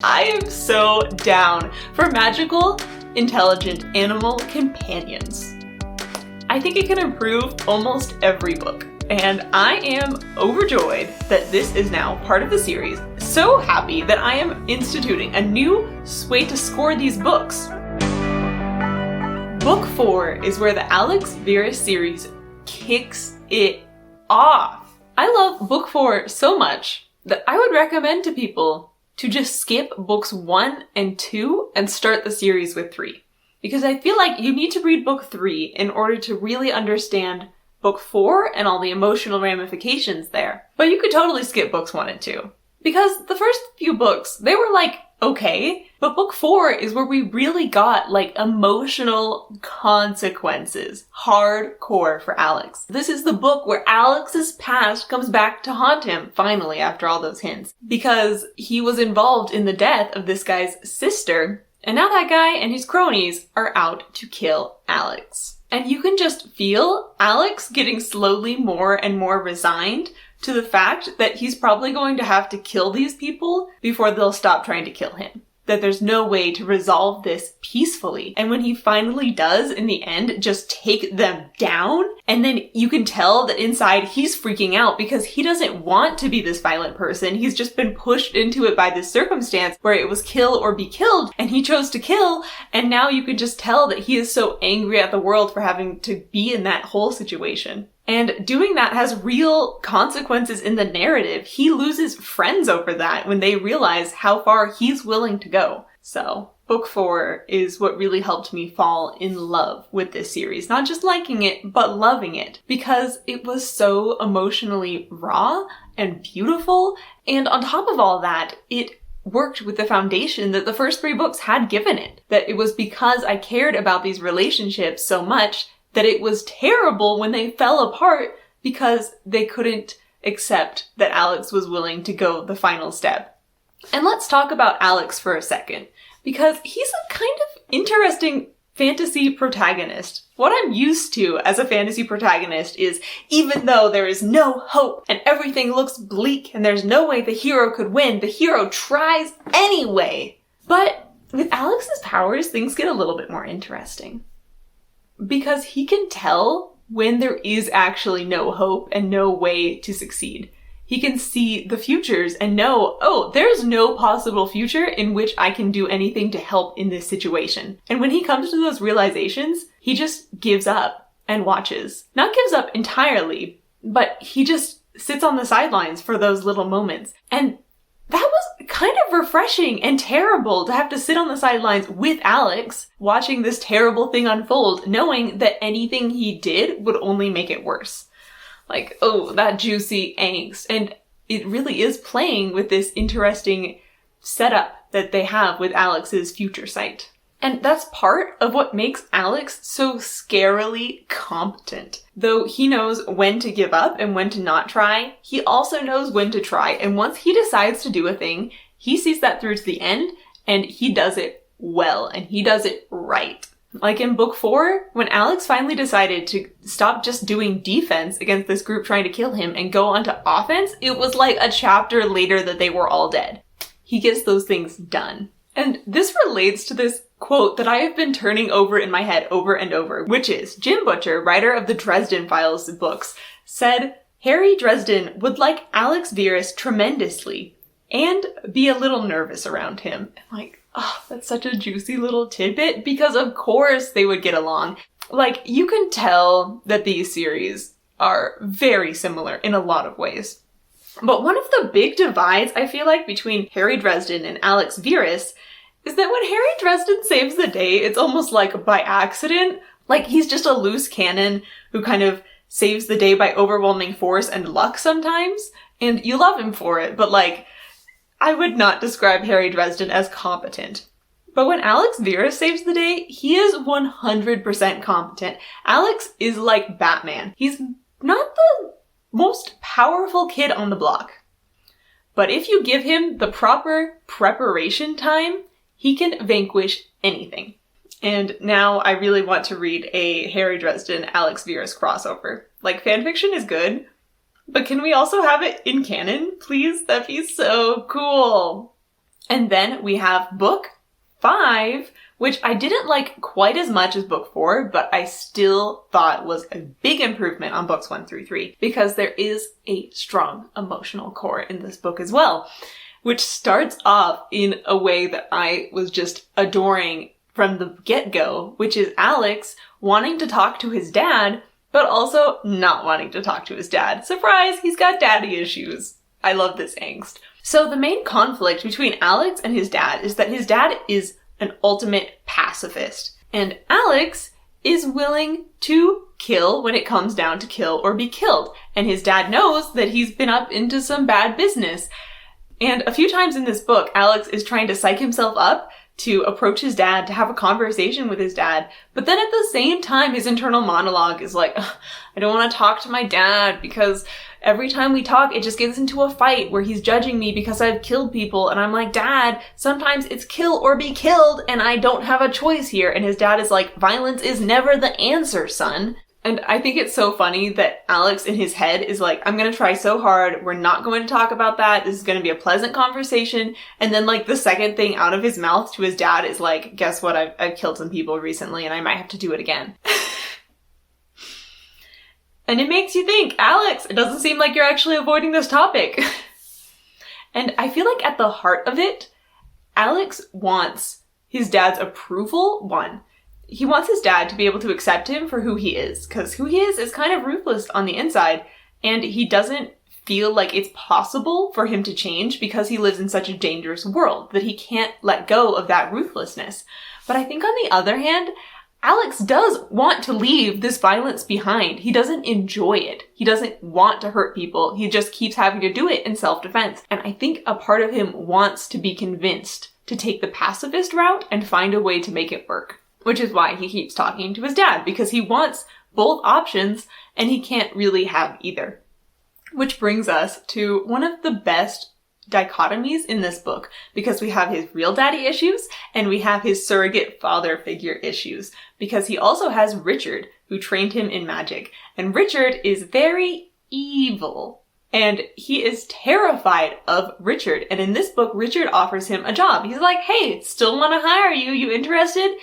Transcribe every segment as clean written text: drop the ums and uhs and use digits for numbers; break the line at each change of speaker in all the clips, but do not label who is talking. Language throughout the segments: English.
I am so down for magical, intelligent animal companions. I think it can improve almost every book, and I am overjoyed that this is now part of the series. So happy that I am instituting a new way to score these books. Book 4 is where the Alex Verus series kicks it off. I love book 4 so much that I would recommend to people to just skip books 1 and 2 and start the series with 3. Because I feel like you need to read book 3 in order to really understand book 4 and all the emotional ramifications there. But you could totally skip books 1 and 2. Because the first few books, they were like, okay, but book 4 is where we really got like emotional consequences. Hardcore for Alex. This is the book where Alex's past comes back to haunt him, finally, after all those hints. Because he was involved in the death of this guy's sister, and now that guy and his cronies are out to kill Alex. And you can just feel Alex getting slowly more and more resigned to the fact that he's probably going to have to kill these people before they'll stop trying to kill him. That there's no way to resolve this peacefully. And when he finally does, in the end, just take them down, and then you can tell that inside he's freaking out because he doesn't want to be this violent person. He's just been pushed into it by this circumstance where it was kill or be killed, and he chose to kill, and now you can just tell that he is so angry at the world for having to be in that whole situation. And doing that has real consequences in the narrative. He loses friends over that when they realize how far he's willing to go. So, book 4 is what really helped me fall in love with this series. Not just liking it, but loving it. Because it was so emotionally raw and beautiful. And on top of all that, it worked with the foundation that the first 3 books had given it. That it was because I cared about these relationships so much that it was terrible when they fell apart because they couldn't accept that Alex was willing to go the final step. And let's talk about Alex for a second, because he's a kind of interesting fantasy protagonist. What I'm used to as a fantasy protagonist is, even though there is no hope and everything looks bleak and there's no way the hero could win, the hero tries anyway. But with Alex's powers, things get a little bit more interesting. Because he can tell when there is actually no hope and no way to succeed. He can see the futures and know, oh, there's no possible future in which I can do anything to help in this situation. And when he comes to those realizations, he just gives up and watches. Not gives up entirely, but he just sits on the sidelines for those little moments. And that was kind of refreshing and terrible to have to sit on the sidelines with Alex, watching this terrible thing unfold, knowing that anything he did would only make it worse. Like, oh, that juicy angst. And it really is playing with this interesting setup that they have with Alex's future sight. And that's part of what makes Alex so scarily competent. Though he knows when to give up and when to not try, he also knows when to try. And once he decides to do a thing, he sees that through to the end, and he does it well, and he does it right. Like in book 4, when Alex finally decided to stop just doing defense against this group trying to kill him and go onto offense, it was like a chapter later that they were all dead. He gets those things done. And this relates to this quote that I have been turning over in my head over and over, which is Jim Butcher, writer of the Dresden Files books, said, Harry Dresden would like Alex Verus tremendously and be a little nervous around him. I'm like, oh, that's such a juicy little tidbit, because of course they would get along. Like, you can tell that these series are very similar in a lot of ways. But one of the big divides, I feel like, between Harry Dresden and Alex Verus is that when Harry Dresden saves the day, it's almost like by accident. Like, he's just a loose cannon who kind of saves the day by overwhelming force and luck sometimes. And you love him for it, but like, I would not describe Harry Dresden as competent. But when Alex Verus saves the day, he is 100% competent. Alex is like Batman. He's not the most powerful kid on the block. But if you give him the proper preparation time, he can vanquish anything. And now I really want to read a Harry Dresden, Alex Verus crossover. Like, fanfiction is good, but can we also have it in canon, please? That'd be so cool. And then we have book 5, which I didn't like quite as much as book 4, but I still thought was a big improvement on books 1 through 3, because there is a strong emotional core in this book as well, which starts off in a way that I was just adoring from the get-go, which is Alex wanting to talk to his dad, but also not wanting to talk to his dad. Surprise, he's got daddy issues. I love this angst. So the main conflict between Alex and his dad is that his dad is an ultimate pacifist, and Alex is willing to kill when it comes down to kill or be killed. And his dad knows that he's been up into some bad business. And a few times in this book, Alex is trying to psych himself up to approach his dad, to have a conversation with his dad. But then at the same time, his internal monologue is like, I don't want to talk to my dad because every time we talk, it just gets into a fight where he's judging me because I've killed people. And I'm like, Dad, sometimes it's kill or be killed, and I don't have a choice here. And his dad is like, violence is never the answer, son. And I think it's so funny that Alex in his head is like, I'm going to try so hard. We're not going to talk about that. This is going to be a pleasant conversation. And then like the second thing out of his mouth to his dad is like, guess what? I've killed some people recently and I might have to do it again. And it makes you think, Alex, it doesn't seem like you're actually avoiding this topic. And I feel like at the heart of it, Alex wants his dad's approval, one. He wants his dad to be able to accept him for who he is, because who he is kind of ruthless on the inside, and he doesn't feel like it's possible for him to change because he lives in such a dangerous world that he can't let go of that ruthlessness. But I think on the other hand, Alex does want to leave this violence behind. He doesn't enjoy it. He doesn't want to hurt people. He just keeps having to do it in self-defense. And I think a part of him wants to be convinced to take the pacifist route and find a way to make it work. Which is why he keeps talking to his dad, because he wants both options and he can't really have either. Which brings us to one of the best dichotomies in this book, because we have his real daddy issues and we have his surrogate father figure issues, because he also has Richard, who trained him in magic. And Richard is very evil. And he is terrified of Richard. And in this book, Richard offers him a job. He's like, hey, still want to hire you? You interested?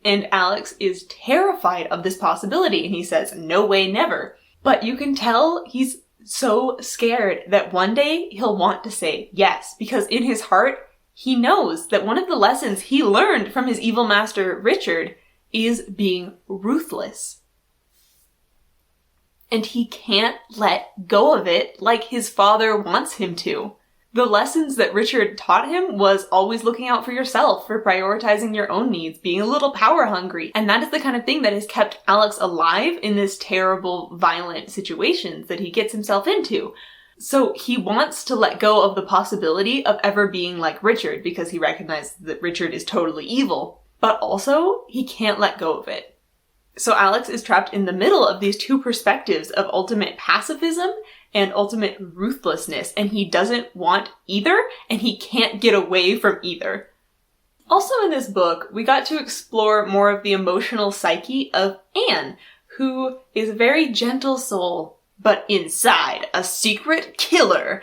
And Alex is terrified of this possibility, and he says, no way, never. But you can tell he's so scared that one day he'll want to say yes, because in his heart, he knows that one of the lessons he learned from his evil master, Richard, is being ruthless. And he can't let go of it like his father wants him to. The lessons that Richard taught him was always looking out for yourself, for prioritizing your own needs, being a little power hungry. And that is the kind of thing that has kept Alex alive in this terrible, violent situations that he gets himself into. So he wants to let go of the possibility of ever being like Richard, because he recognizes that Richard is totally evil. But also, he can't let go of it. So Alex is trapped in the middle of these two perspectives of ultimate pacifism and ultimate ruthlessness, and he doesn't want either, and he can't get away from either. Also in this book, we got to explore more of the emotional psyche of Anne, who is a very gentle soul, but inside a secret killer.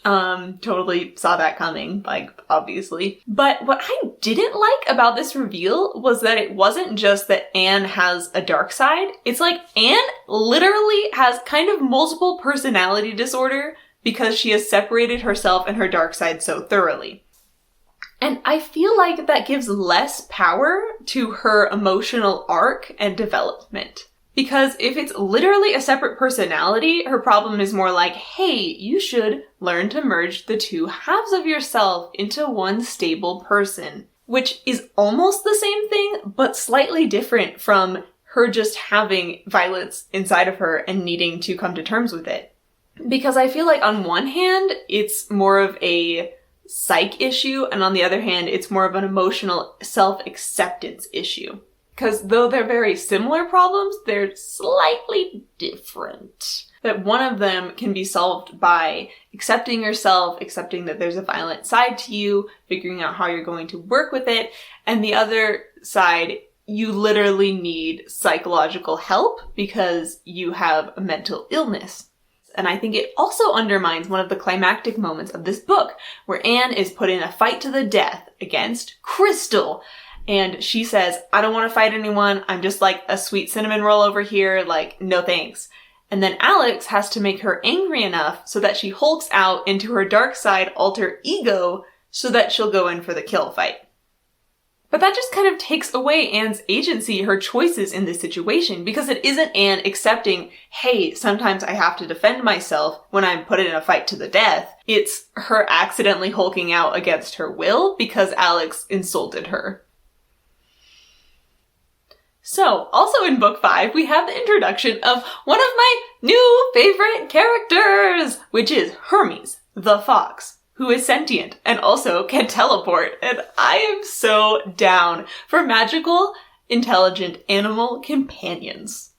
Totally saw that coming, like, obviously. But what I didn't like about this reveal was that it wasn't just that Anne has a dark side. It's like Anne literally has kind of multiple personality disorder because she has separated herself and her dark side so thoroughly. And I feel like that gives less power to her emotional arc and development. Because if it's literally a separate personality, her problem is more like, hey, you should learn to merge the two halves of yourself into one stable person. Which is almost the same thing, but slightly different from her just having violence inside of her and needing to come to terms with it. Because I feel like on one hand, it's more of a psych issue, and on the other hand, it's more of an emotional self-acceptance issue. Because though they're very similar problems, they're slightly different. That one of them can be solved by accepting yourself, accepting that there's a violent side to you, figuring out how you're going to work with it, and the other side, you literally need psychological help because you have a mental illness. And I think it also undermines one of the climactic moments of this book, where Anne is put in a fight to the death against Crystal. And she says, I don't want to fight anyone. I'm just like a sweet cinnamon roll over here. Like, no thanks. And then Alex has to make her angry enough so that she hulks out into her dark side alter ego so that she'll go in for the kill fight. But that just kind of takes away Anne's agency, her choices in this situation, because it isn't Anne accepting, hey, sometimes I have to defend myself when I'm put in a fight to the death. It's her accidentally hulking out against her will because Alex insulted her. So, also in book 5, we have the introduction of one of my new favorite characters, which is Hermes, the fox, who is sentient and also can teleport. And I am so down for magical, intelligent animal companions.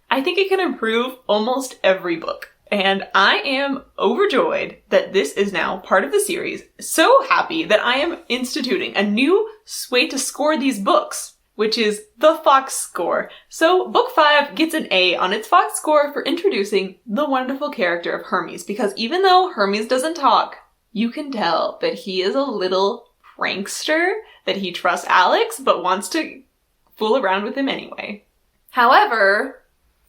I think it can improve almost every book. And I am overjoyed that this is now part of the series. So happy that I am instituting a new way to score these books, which is the Fox score. So book 5 gets an A on its Fox score for introducing the wonderful character of Hermes, because even though Hermes doesn't talk, you can tell that he is a little prankster, that he trusts Alex but wants to fool around with him anyway. However,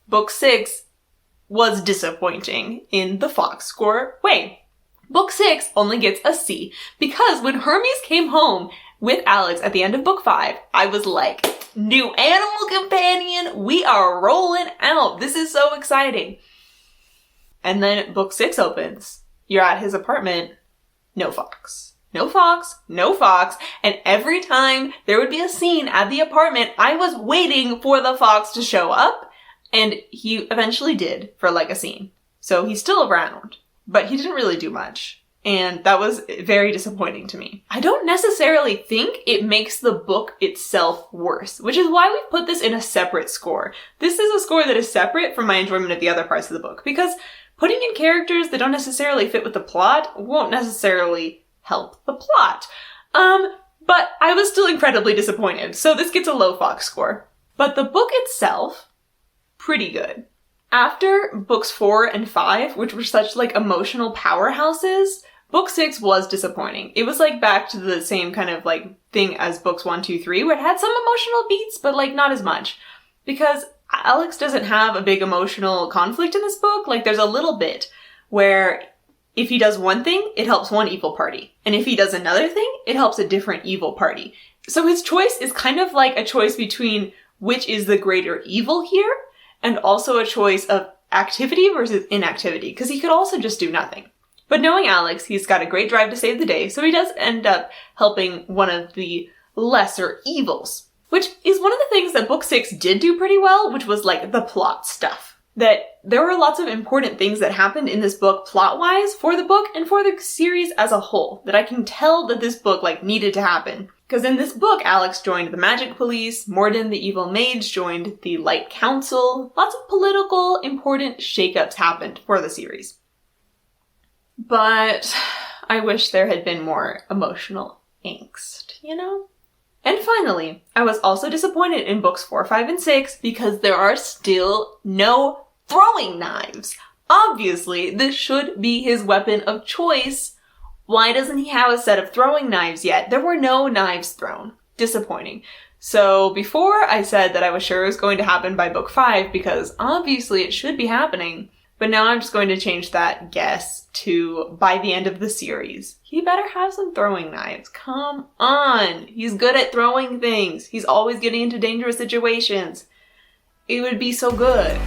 book 6 was disappointing in the Fox score way. Book 6 only gets a C because when Hermes came home with Alex at the end of book 5, I was like, new animal companion, we are rolling out. This is so exciting. And then book 6 opens. You're at his apartment. No fox. No fox. No fox. And every time there would be a scene at the apartment, I was waiting for the fox to show up. And he eventually did for like a scene. So he's still around, but he didn't really do much. And that was very disappointing to me. I don't necessarily think it makes the book itself worse, which is why we've put this in a separate score. This is a score that is separate from my enjoyment of the other parts of the book, because putting in characters that don't necessarily fit with the plot won't necessarily help the plot. But I was still incredibly disappointed, so this gets a low Fox score. But the book itself, pretty good. After books 4 and 5, which were such like emotional powerhouses, book 6 was disappointing. It was like back to the same kind of like thing as books 1, 2, 3, where it had some emotional beats, but like not as much. Because Alex doesn't have a big emotional conflict in this book. Like there's a little bit where if he does one thing, it helps one evil party. And if he does another thing, it helps a different evil party. So his choice is kind of like a choice between which is the greater evil here, and also a choice of activity versus inactivity, because he could also just do nothing. But knowing Alex, he's got a great drive to save the day, so he does end up helping one of the lesser evils. Which is one of the things that book 6 did do pretty well, which was like the plot stuff. That there were lots of important things that happened in this book plot-wise for the book and for the series as a whole, that I can tell that this book like needed to happen. Because in this book, Alex joined the Magic Police, Morden the Evil Mage joined the Light Council. Lots of political, important shakeups happened for the series. But I wish there had been more emotional angst, you know? And finally, I was also disappointed in books 4, 5, and 6 because there are still no throwing knives. Obviously, this should be his weapon of choice. Why doesn't he have a set of throwing knives yet? There were no knives thrown. Disappointing. So before I said that I was sure it was going to happen by book 5 because obviously it should be happening. But now I'm just going to change that guess to by the end of the series. He better have some throwing knives. Come on. He's good at throwing things. He's always getting into dangerous situations. It would be so good.